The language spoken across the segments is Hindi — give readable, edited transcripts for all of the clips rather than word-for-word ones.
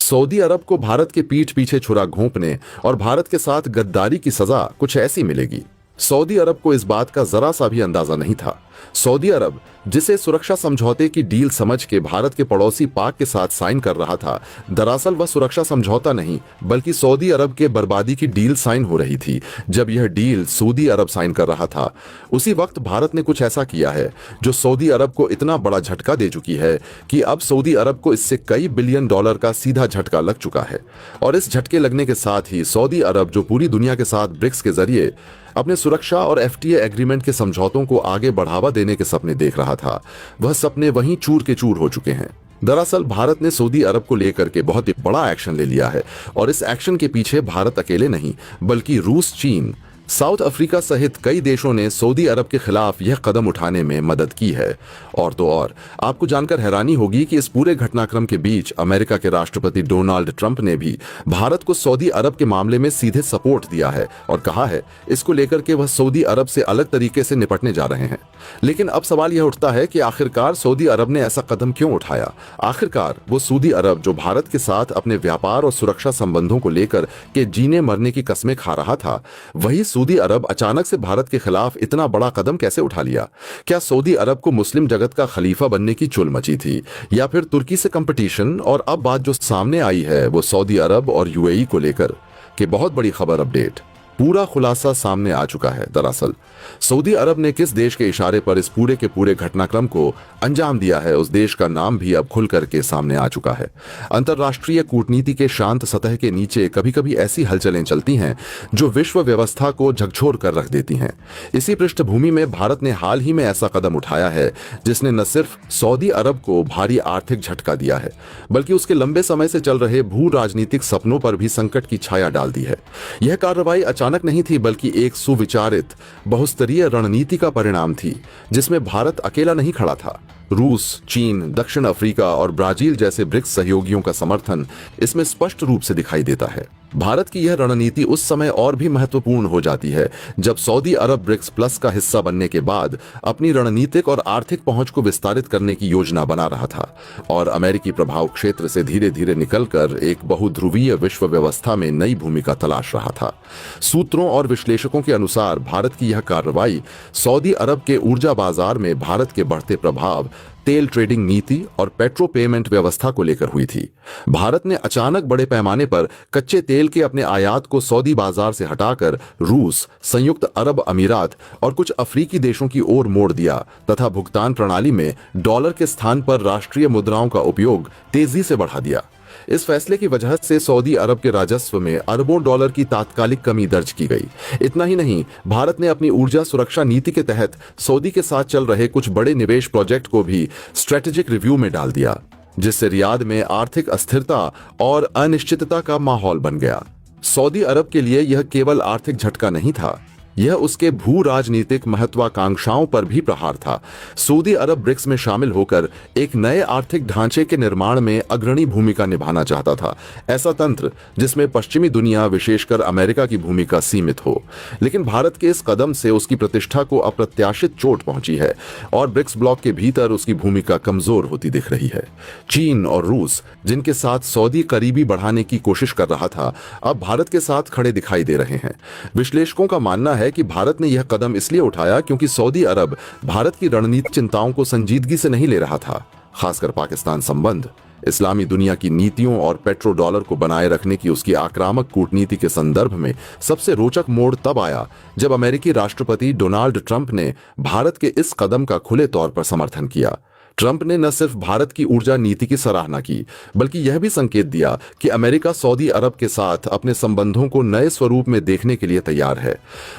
सऊदी अरब को भारत के पीठ पीछे छुरा घोंपने और भारत के साथ गद्दारी की सजा कुछ ऐसी मिलेगी। सऊदी अरब को इस बात का जरा सा भी अंदाजा नहीं था। सऊदी अरब, जिसे सुरक्षा समझौते की डील समझ के भारत के पड़ोसी पाक के साथ साइन कर रहा था, दरअसल वह सुरक्षा समझौता नहीं बल्कि सऊदी अरब के बर्बादी की डील साइन हो रही थी। जब यह डील सऊदी अरब साइन कर रहा था, उसी वक्त भारत ने कुछ ऐसा किया है जो सऊदी अरब को इतना बड़ा झटका दे चुकी है कि अब सऊदी अरब को इससे कई बिलियन डॉलर का सीधा झटका लग चुका है। और इस झटके लगने के साथ ही सऊदी अरब, जो पूरी दुनिया के साथ ब्रिक्स के जरिए अपने सुरक्षा और एफटीए एग्रीमेंट के समझौतों को आगे बढ़ावा देने के सपने देख रहा था, वह सपने वहीं चूर के चूर हो चुके हैं। दरअसल भारत ने सऊदी अरब को लेकर के बहुत ही बड़ा एक्शन ले लिया है और इस एक्शन के पीछे भारत अकेले नहीं बल्कि रूस, चीन, साउथ अफ्रीका सहित कई देशों ने सऊदी अरब के खिलाफ यह कदम उठाने में मदद की है। और तो और आपको जानकर हैरानी होगी कि इस पूरे घटनाक्रम के बीच अमेरिका के राष्ट्रपति डोनाल्ड ट्रंप ने भी भारत को सऊदी अरब के मामले में सीधे सपोर्ट दिया है और कहा है इसको लेकर के वह सऊदी अरब से अलग तरीके से निपटने जा रहे हैं। लेकिन अब सवाल यह उठता है कि आखिरकार सऊदी अरब ने ऐसा कदम क्यों उठाया? आखिरकार वो सऊदी अरब जो भारत के साथ अपने व्यापार और सुरक्षा संबंधों को लेकर के जीने मरने की कस्में खा रहा था, वही सऊदी अरब अचानक से भारत के खिलाफ इतना बड़ा कदम कैसे उठा लिया? क्या सऊदी अरब को मुस्लिम जगत का खलीफा बनने की चुल मची थी, या फिर तुर्की से कंपटीशन? और अब बात जो सामने आई है वो सऊदी अरब और यूएई को लेकर कि बहुत बड़ी खबर अपडेट, पूरा खुलासा सामने आ चुका है। दरअसल सऊदी अरब ने किस देश के इशारे पर इस पूरे के पूरे घटनाक्रम को अंजाम दिया है, उस देश का नाम भी अब खुल करके सामने आ चुका है। अंतर्राष्ट्रीय कूटनीति के शांत सतह के नीचे कभी कभी ऐसी हलचलें चलती हैं जो विश्व व्यवस्था को झकझोर कर रख देती हैं। इसी पृष्ठभूमि में भारत ने हाल ही में ऐसा कदम उठाया है जिसने न सिर्फ सऊदी अरब को भारी आर्थिक झटका दिया है बल्कि उसके लंबे समय से चल रहे भू राजनीतिक सपनों पर भी संकट की छाया डाल दी है। यह कार्रवाई अचानक नहीं थी बल्कि एक सुविचारित बहुस्तरीय रणनीति का परिणाम थी जिसमें भारत अकेला नहीं खड़ा था। रूस, चीन, दक्षिण अफ्रीका और ब्राजील जैसे ब्रिक्स सहयोगियों का समर्थन इसमें स्पष्ट रूप से दिखाई देता है। भारत की यह रणनीति उस समय और भी महत्वपूर्ण हो जाती है जब सऊदी अरब ब्रिक्स प्लस का हिस्सा बनने के बाद अपनी रणनीतिक और आर्थिक पहुंच को विस्तारित करने की योजना बना रहा था और अमेरिकी प्रभाव क्षेत्र से धीरे धीरे निकलकर एक बहुध्रुवीय विश्व व्यवस्था में नई भूमिका तलाश रहा था। सूत्रों और विश्लेषकों के अनुसार भारत की यह कार्रवाई सऊदी अरब के ऊर्जा बाजार में भारत के बढ़ते प्रभाव, तेल ट्रेडिंग नीति और पेट्रो पेमेंट व्यवस्था को लेकर हुई थी। भारत ने अचानक बड़े पैमाने पर कच्चे तेल के अपने आयात को सऊदी बाजार से हटाकर रूस, संयुक्त अरब अमीरात और कुछ अफ्रीकी देशों की ओर मोड़ दिया तथा भुगतान प्रणाली में डॉलर के स्थान पर राष्ट्रीय मुद्राओं का उपयोग तेजी से बढ़ा दिया। इस फैसले की वजह से सऊदी अरब के राजस्व में अरबों डॉलर की तात्कालिक कमी दर्ज की गई। इतना ही नहीं, भारत ने अपनी ऊर्जा सुरक्षा नीति के तहत सऊदी के साथ चल रहे कुछ बड़े निवेश प्रोजेक्ट को भी स्ट्रेटेजिक रिव्यू में डाल दिया, जिससे रियाद में आर्थिक अस्थिरता और अनिश्चितता का माहौल बन गया। सऊदी अरब के लिए यह केवल आर्थिक झटका नहीं था, यह उसके भू राजनीतिक महत्वाकांक्षाओं पर भी प्रहार था। सऊदी अरब ब्रिक्स में शामिल होकर एक नए आर्थिक ढांचे के निर्माण में अग्रणी भूमिका निभाना चाहता था, ऐसा तंत्र जिसमें पश्चिमी दुनिया, विशेषकर अमेरिका की भूमिका सीमित हो। लेकिन भारत के इस कदम से उसकी प्रतिष्ठा को अप्रत्याशित चोट पहुंची है और ब्रिक्स ब्लॉक के भीतर उसकी भूमिका कमजोर होती दिख रही है। चीन और रूस, जिनके साथ सऊदी करीबी बढ़ाने की कोशिश कर रहा था, अब भारत के साथ खड़े दिखाई दे रहे हैं। विश्लेषकों का मानना है कि भारत ने यह कदम इसलिए उठाया क्योंकि सऊदी अरब भारत की रणनीतिक चिंताओं को संजीदगी से नहीं ले रहा था। खासकर पाकिस्तान संबंध, इस्लामी दुनिया की नीतियों और पेट्रो डॉलर को बनाए रखने की उसकी आक्रामक कूटनीति के संदर्भ में सबसे रोचक मोड़ तब आया जब अमेरिकी राष्ट्रपति डोनाल्ड ट्रंप ने भारत के इस कदम का खुले तौर पर समर्थन किया। ट्रंप ने न सिर्फ भारत की ऊर्जा नीति की सराहना की बल्कि यह भी संकेत दिया कि अमेरिका सऊदी अरब के साथ अपने संबंधों को नए स्वरूप में देखने के लिए तैयार है।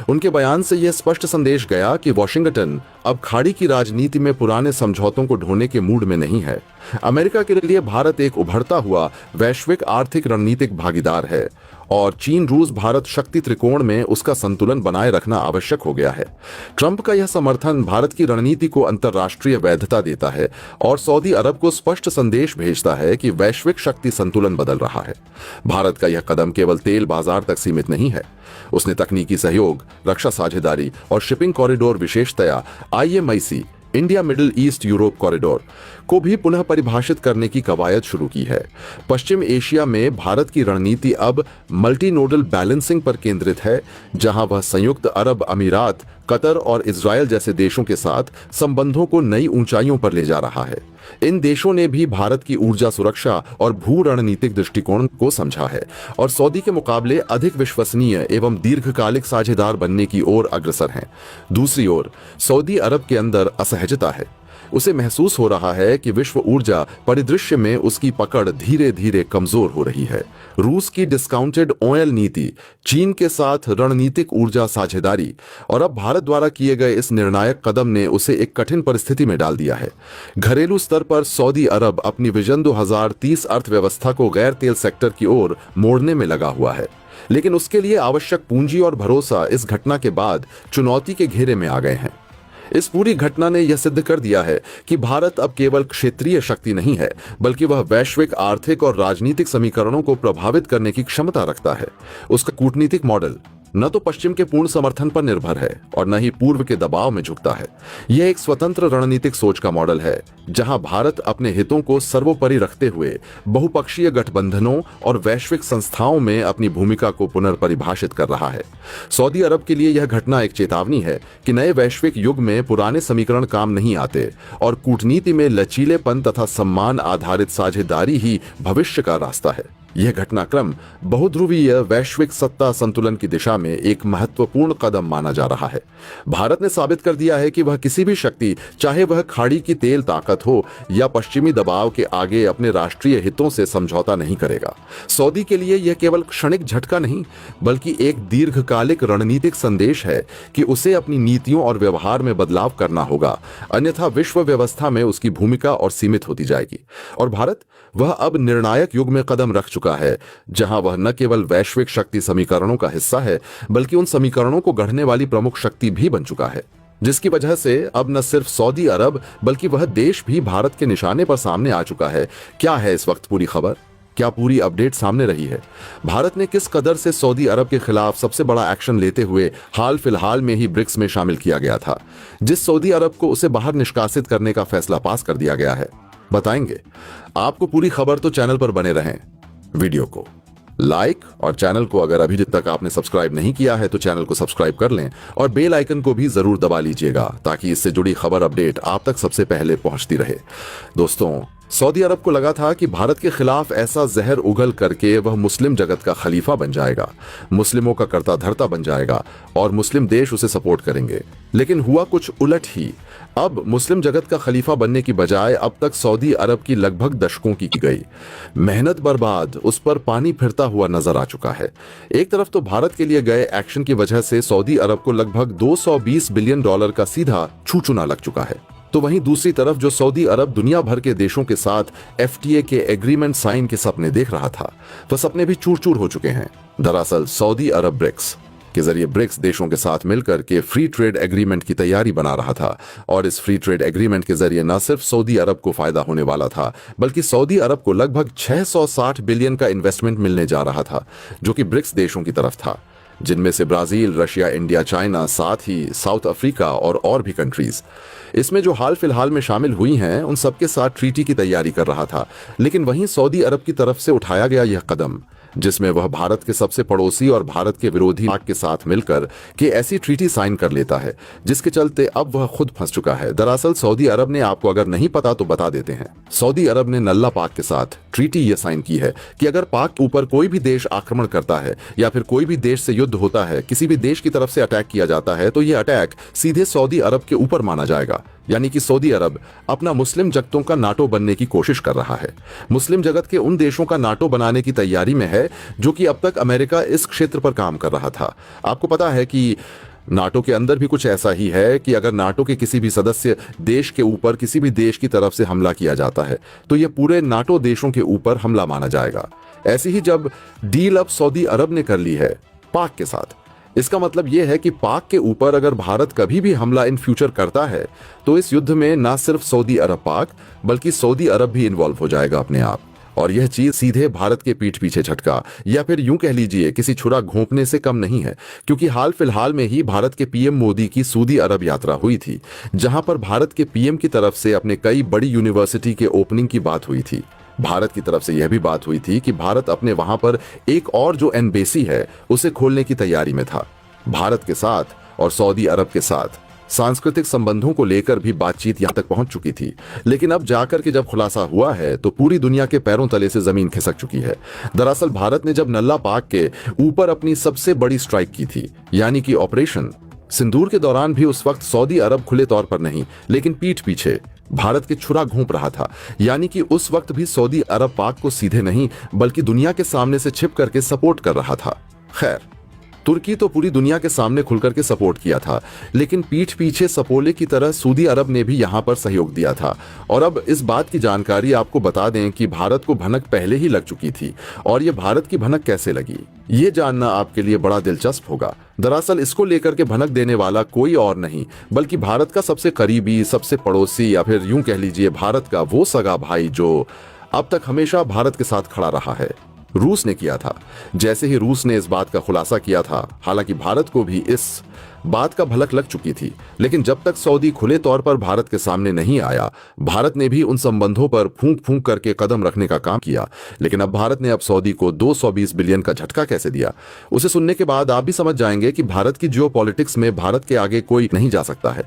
उनके बयान से यह स्पष्ट संदेश गया कि वॉशिंगटन अब खाड़ी की राजनीति में पुराने समझौतों को ढोने के मूड में नहीं है। अमेरिका के लिए भारत एक उभरता हुआ वैश्विक आर्थिक रणनीतिक भागीदार है और चीन, रूस, भारत शक्ति त्रिकोण में उसका संतुलन बनाए रखना आवश्यक हो गया है। ट्रंप का यह समर्थन भारत की रणनीति को अंतर्राष्ट्रीय वैधता देता है और सऊदी अरब को स्पष्ट संदेश भेजता है कि वैश्विक शक्ति संतुलन बदल रहा है। भारत का यह कदम केवल तेल बाजार तक सीमित नहीं है, उसने तकनीकी सहयोग, रक्षा साझेदारी और शिपिंग कॉरिडोर, विशेषतया IMIC India middle east Europe corridor को भी पुनः परिभाषित करने की कवायद शुरू की है। पश्चिम एशिया में भारत की रणनीति अब मल्टीनोडल बैलेंसिंग पर केंद्रित है, जहां वह संयुक्त अरब अमीरात, कतर और इजरायल जैसे देशों के साथ संबंधों को नई ऊंचाइयों पर ले जा रहा है। इन देशों ने भी भारत की ऊर्जा सुरक्षा और भू रणनीतिक दृष्टिकोण को समझा है और सऊदी के मुकाबले अधिक विश्वसनीय एवं दीर्घकालिक साझेदार बनने की ओर अग्रसर हैं। दूसरी ओर सऊदी अरब के अंदर असहजता है। उसे महसूस हो रहा है कि विश्व ऊर्जा परिदृश्य में उसकी पकड़ धीरे धीरे कमजोर हो रही है। रूस की डिस्काउंटेड ऑयल नीति, चीन के साथ रणनीतिक ऊर्जा साझेदारी और अब भारत द्वारा किए गए इस निर्णायक कदम ने उसे एक कठिन परिस्थिति में डाल दिया है। घरेलू स्तर पर सऊदी अरब अपनी विजन 2030 अर्थव्यवस्था को गैर तेल सेक्टर की ओर मोड़ने में लगा हुआ है, लेकिन उसके लिए आवश्यक पूंजी और भरोसा इस घटना के बाद चुनौती के घेरे में आ गए हैं। इस पूरी घटना ने यह सिद्ध कर दिया है कि भारत अब केवल क्षेत्रीय शक्ति नहीं है, बल्कि वह वैश्विक आर्थिक और राजनीतिक समीकरणों को प्रभावित करने की क्षमता रखता है। उसका कूटनीतिक मॉडल न तो पश्चिम के पूर्ण समर्थन पर निर्भर है और न ही पूर्व के दबाव में झुकता है। यह एक स्वतंत्र रणनीतिक सोच का मॉडल है, जहां भारत अपने हितों को सर्वोपरि रखते हुए बहुपक्षीय गठबंधनों और वैश्विक संस्थाओं में अपनी भूमिका को पुनर्परिभाषित कर रहा है। सऊदी अरब के लिए यह घटना एक चेतावनी है कि नए वैश्विक युग में पुराने समीकरण काम नहीं आते और कूटनीति में लचीलेपन तथा सम्मान आधारित साझेदारी ही भविष्य का रास्ता है। यह घटनाक्रम बहुध्रुवीय वैश्विक सत्ता संतुलन की दिशा में एक महत्वपूर्ण कदम माना जा रहा है। भारत ने साबित कर दिया है कि वह किसी भी शक्ति, चाहे वह खाड़ी की तेल ताकत हो या पश्चिमी दबाव के आगे, अपने राष्ट्रीय हितों से समझौता नहीं करेगा। सऊदी के लिए यह केवल क्षणिक झटका नहीं, बल्कि एक दीर्घकालिक रणनीतिक संदेश है कि उसे अपनी नीतियों और व्यवहार में बदलाव करना होगा, अन्यथा विश्व व्यवस्था में उसकी भूमिका और सीमित होती जाएगी। और भारत, वह अब निर्णायक युग में कदम रख चुका है, जहां वह न केवल वैश्विक शक्ति समीकरणों का हिस्सा है, बल्कि उन समीकरणों को गढ़ने वाली प्रमुख शक्ति भी बन चुका है, जिसकी वजह से अब न सिर्फ सऊदी अरब बल्कि वह देश भी भारत के निशाने पर सामने आ चुका है। क्या है इस वक्त पूरी खबर? क्या पूरी अपडेट सामने रही है? भारत ने किस कदर से सऊदी अरब के खिलाफ सबसे बड़ा एक्शन लेते हुए हाल फिलहाल में ही ब्रिक्स में शामिल किया गया था, जिस सऊदी अरब को उसे बाहर निष्कासित करने का फैसला पास कर दिया गया है? बताएंगे आपको पूरी खबर, तो चैनल पर बने रहें। वीडियो को लाइक और चैनल को अगर अभी तक आपने सब्सक्राइब नहीं किया है तो चैनल को सब्सक्राइब कर लें और बेल आइकन को भी जरूर दबा लीजिएगा, ताकि इससे जुड़ी खबर अपडेट आप तक सबसे पहले पहुंचती रहे। दोस्तों, सऊदी अरब को लगा था कि भारत के खिलाफ ऐसा जहर उगल करके वह मुस्लिम जगत का खलीफा बन जाएगा, मुस्लिमों का कर्ता धर्ता बन जाएगा और मुस्लिम देश उसे सपोर्ट करेंगे। लेकिन हुआ कुछ उलट ही। अब मुस्लिम जगत का खलीफा बनने की बजाय अब तक सऊदी अरब की लगभग दशकों की गई मेहनत बर्बाद, उस पर पानी फिरता हुआ नजर आ चुका है। एक तरफ तो भारत के लिए गए एक्शन की वजह से सऊदी अरब को लगभग $220 बिलियन का सीधा छूचुना लग चुका है, तो वहीं दूसरी तरफ जो सऊदी अरब दुनिया भर के देशों के साथ FTA के एग्रीमेंट साइन के सपने देख रहा था, वह सपने भी चूर चूर हो चुके हैं। दरअसल सऊदी अरब ब्रिक्स के जरिए ब्रिक्स देशों के साथ मिलकर के फ्री ट्रेड एग्रीमेंट की तैयारी बना रहा था और इस फ्री ट्रेड एग्रीमेंट के जरिए न सिर्फ सऊदी अरब को फायदा होने वाला था, बल्कि सऊदी अरब को लगभग 660 बिलियन का इन्वेस्टमेंट मिलने जा रहा था, जो कि ब्रिक्स देशों की तरफ था, जिनमें से ब्राजील, रशिया, इंडिया, चाइना, साथ ही साउथ अफ्रीका और भी कंट्रीज। इसमें जो हाल फिलहाल में शामिल हुई हैं, उन सबके साथ ट्रीटी की तैयारी कर रहा था। लेकिन वहीं सऊदी अरब की तरफ से उठाया गया यह कदम, जिसमें वह भारत के सबसे पड़ोसी और भारत के विरोधी पाक के साथ मिलकर के ऐसी ट्रीटी साइन कर लेता है, जिसके चलते अब वह खुद फंस चुका है। दरअसल सऊदी अरब ने, आपको अगर नहीं पता तो बता देते हैं, सऊदी अरब ने नल्ला पाक के साथ ट्रीटी ये साइन की है कि अगर पाक के ऊपर कोई भी देश आक्रमण करता है या फिर कोई भी देश से युद्ध होता है, किसी भी देश की तरफ से अटैक किया जाता है, तो यह अटैक सीधे सऊदी अरब के ऊपर माना जाएगा। यानी कि सऊदी अरब अपना मुस्लिम जगतों का नाटो बनने की कोशिश कर रहा है, मुस्लिम जगत के उन देशों का नाटो बनाने की तैयारी में है जो कि अब तक अमेरिका इस क्षेत्र पर काम कर रहा था। आपको पता है कि नाटो के अंदर भी कुछ ऐसा ही है कि अगर नाटो के किसी भी सदस्य देश के ऊपर किसी भी देश की तरफ से हमला किया जाता है, तो यह पूरे नाटो देशों के ऊपर हमला माना जाएगा। ऐसी ही जब डील अब सऊदी अरब ने कर ली है पाक के साथ, इसका मतलब यह है कि पाक के ऊपर अगर भारत कभी भी हमला इन फ्यूचर करता है, तो इस युद्ध में ना सिर्फ सऊदी अरब पाक, बल्कि सऊदी अरब भी इन्वॉल्व हो जाएगा अपने आप। और यह चीज सीधे भारत के पीठ पीछे झटका, या फिर यूं कह लीजिए किसी छुरा घोंपने से कम नहीं है, क्योंकि हाल फिलहाल में ही भारत के पीएम मोदी की सऊदी अरब यात्रा हुई थी, जहां पर भारत के पीएम की तरफ से अपने कई बड़ी यूनिवर्सिटी के ओपनिंग की बात हुई थी। भारत की तरफ से यह भी बात हुई थी कि भारत अपने वहां पर एक और जो एम्बेसी है उसे खोलने की तैयारी में था। भारत के साथ और सऊदी अरब के साथ सांस्कृतिक संबंधों को लेकर भी बातचीत यहां तक पहुंच चुकी थी, लेकिन अब जाकर के जब खुलासा हुआ है तो पूरी दुनिया के पैरों तले से जमीन खिसक चुकी है। दरअसल भारत ने जब नल्ला पाक के ऊपर अपनी सबसे बड़ी स्ट्राइक की थी, यानी कि ऑपरेशन सिंदूर के दौरान भी उस वक्त सऊदी अरब खुले तौर पर नहीं लेकिन पीठ पीछे भारत के छुरा घोंप रहा था। यानी कि उस वक्त भी सऊदी अरब पाक को सीधे नहीं बल्कि दुनिया के सामने से छिप करके सपोर्ट कर रहा था। खैर, तुर्की तो पूरी दुनिया के सामने खुलकर के सपोर्ट किया था, लेकिन पीठ पीछे सपोले की तरह सऊदी अरब ने भी यहां पर सहयोग दिया था। और अब इस बात की जानकारी आपको बता दें कि भारत को भनक पहले ही लग चुकी थी, और ये भारत की भनक कैसे लगी ये जानना आपके लिए बड़ा दिलचस्प होगा। दरअसल इसको लेकर के भनक देने वाला कोई और नहीं बल्कि भारत का सबसे करीबी, सबसे पड़ोसी, या फिर यूं कह लीजिए भारत का वो सगा भाई जो अब तक हमेशा भारत के साथ खड़ा रहा है, रूस ने किया था। जैसे ही रूस ने इस बात का खुलासा किया था, हालांकि भारत को भी इस बात का भनक लग चुकी थी, लेकिन जब तक सऊदी खुले तौर पर भारत के सामने नहीं आया, भारत ने भी उन संबंधों पर फूंक फूंक करके कदम रखने का काम किया। लेकिन अब भारत ने अब सऊदी को 220 बिलियन का झटका कैसे दिया, उसे सुनने के बाद आप भी समझ जाएंगे कि भारत की जियोपॉलिटिक्स में भारत के आगे कोई नहीं जा सकता है।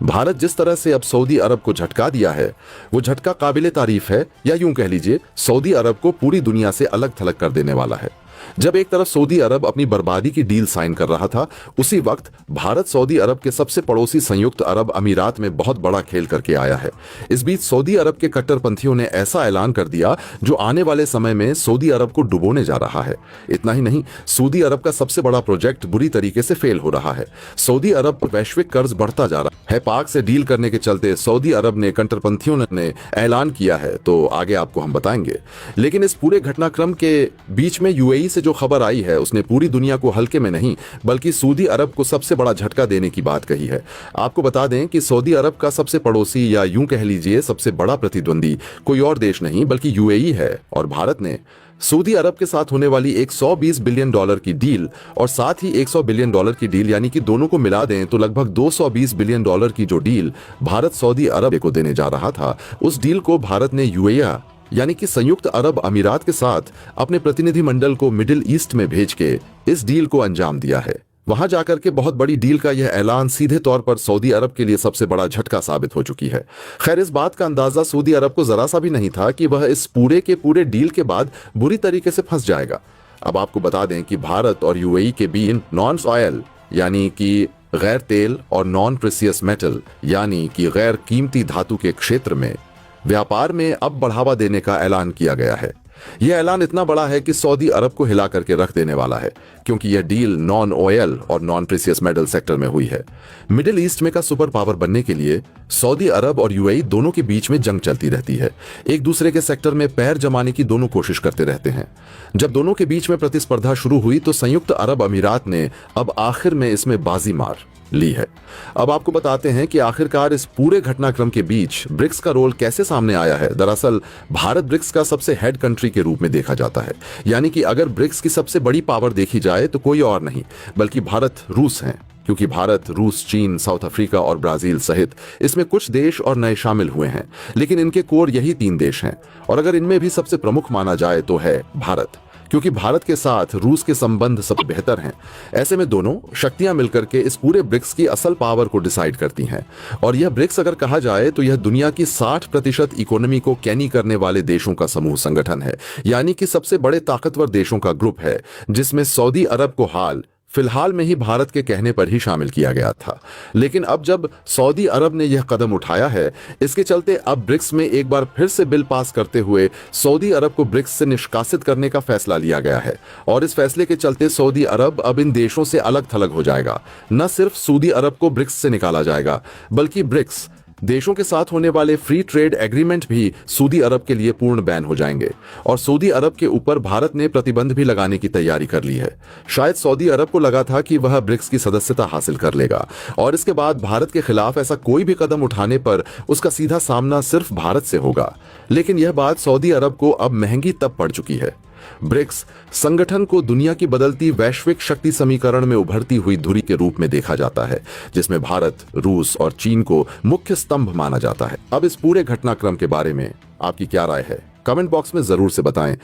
भारत जिस तरह से अब सऊदी अरब को झटका दिया है, वो झटका काबिले तारीफ है, या यूं कह लीजिए सऊदी अरब को पूरी दुनिया से अलग थलग कर देने वाला है। जब एक तरफ सऊदी अरब अपनी बर्बादी की डील साइन कर रहा था, उसी वक्त भारत सऊदी अरब के सबसे पड़ोसी संयुक्त अरब अमीरात में बहुत बड़ा खेल करके आया है। इस बीच सऊदी अरब के कट्टरपंथियों ने ऐसा ऐलान कर दिया जो आने वाले समय में सऊदी अरब को डुबोने जा रहा है। इतना ही नहीं, सऊदी अरब का सबसे बड़ा प्रोजेक्ट बुरी तरीके से फेल हो रहा है। सऊदी अरब पर वैश्विक कर्ज बढ़ता जा रहा है। पाक से डील करने के चलते सऊदी अरब ने कट्टरपंथियों ने ऐलान किया है, तो आगे आपको हम बताएंगे। लेकिन इस पूरे घटनाक्रम के बीच में यूएई से जो खबर आई है, उसने पूरी दुनिया को हल्के में नहीं बल्कि सऊदी अरब को सबसे बड़ा झटका देने की बात कही है। आपको बता दें कि सऊदी अरब का सबसे पड़ोसी, या यूं कह लीजिए सबसे बड़ा प्रतिद्वंदी, कोई और देश नहीं बल्कि यूएई है। और भारत ने सऊदी अरब के साथ होने वाली एक 120 बिलियन डॉलर की डील और साथ ही 100 बिलियन डॉलर की डील, यानी कि दोनों को मिला दें तो लगभग 220 बिलियन डॉलर की जो डील भारत सऊदी अरब को देने जा रहा था, उस डील को भारत ने यूएई यानी कि संयुक्त अरब अमीरात के साथ अपने प्रतिनिधिमंडल को मिडिल ईस्ट में भेज के इस डील को अंजाम दिया है। वहां जाकर के बहुत बड़ी डील का यह ऐलान सीधे तौर पर सऊदी अरब के लिए सबसे बड़ा झटका साबित हो चुकी है। खैर, इस बात का अंदाजा सऊदी अरब को जरा सा भी नहीं था कि वह इस पूरे के पूरे डील के बाद बुरी तरीके से फंस जाएगा। अब आपको बता दें कि भारत और यूएई के बीच नॉन ऑयल यानी कि गैर तेल और नॉन प्रेसियस मेटल यानी कि गैर कीमती धातु के क्षेत्र में व्यापार में अब बढ़ावा देने का ऐलान किया गया है। यह ऐलान इतना बड़ा है कि सऊदी अरब को हिला करके रख देने वाला है, क्योंकि यह डील नॉन ऑयल और नॉन प्रेसियस मेटल सेक्टर में हुई है। मिडिल ईस्ट में का सुपर पावर बनने के लिए सऊदी अरब और यूएई दोनों के बीच में जंग चलती रहती है। एक दूसरे के सेक्टर में पैर जमाने की दोनों कोशिश करते रहते हैं। जब दोनों के बीच में प्रतिस्पर्धा शुरू हुई तो संयुक्त अरब अमीरात ने अब आखिर में इसमें बाजी मार ली है। अब आपको बताते हैं कि आखिरकार इस पूरे घटनाक्रम के बीच ब्रिक्स का रोल कैसे सामने आया है। दरअसल भारत ब्रिक्स का सबसे हेड कंट्री के रूप में देखा जाता है, यानी कि अगर ब्रिक्स की सबसे बड़ी पावर देखी जाए तो कोई और नहीं बल्कि भारत रूस हैं, क्योंकि भारत, रूस, चीन, साउथ अफ्रीका और ब्राजील सहित इसमें कुछ देश और नए शामिल हुए हैं, लेकिन इनके कोर यही 3 देश हैं। और अगर इनमें भी सबसे प्रमुख माना जाए तो है भारत, क्योंकि भारत के साथ रूस के संबंध सबसे बेहतर हैं। ऐसे में दोनों शक्तियां मिलकर के इस पूरे ब्रिक्स की असल पावर को डिसाइड करती हैं। और यह ब्रिक्स अगर कहा जाए तो यह दुनिया की 60% इकोनॉमी को कैनी करने वाले देशों का समूह संगठन है, यानी कि सबसे बड़े ताकतवर देशों का ग्रुप है, जिसमें सऊदी अरब को फिलहाल में ही भारत के कहने पर ही शामिल किया गया था। लेकिन अब जब सऊदी अरब ने यह कदम उठाया है, इसके चलते अब ब्रिक्स में एक बार फिर से बिल पास करते हुए सऊदी अरब को ब्रिक्स से निष्कासित करने का फैसला लिया गया है। और इस फैसले के चलते सऊदी अरब अब इन देशों से अलग थलग हो जाएगा। न सिर्फ सऊदी अरब को ब्रिक्स से निकाला जाएगा, बल्कि ब्रिक्स देशों के साथ होने वाले फ्री ट्रेड एग्रीमेंट भी सऊदी अरब के लिए पूर्ण बैन हो जाएंगे और सऊदी अरब के ऊपर भारत ने प्रतिबंध भी लगाने की तैयारी कर ली है। शायद सऊदी अरब को लगा था कि वह ब्रिक्स की सदस्यता हासिल कर लेगा और इसके बाद भारत के खिलाफ ऐसा कोई भी कदम उठाने पर उसका सीधा सामना सिर्फ भारत से होगा। लेकिन यह बात सऊदी अरब को अब महंगी तब पड़ चुकी है। ब्रिक्स संगठन को दुनिया की बदलती वैश्विक शक्ति समीकरण में उभरती हुई धुरी के रूप में देखा जाता है, जिसमें भारत, रूस और चीन को मुख्य स्तंभ माना जाता है। अब इस पूरे घटनाक्रम के बारे में आपकी क्या राय है? कमेंट बॉक्स में जरूर से बताएं।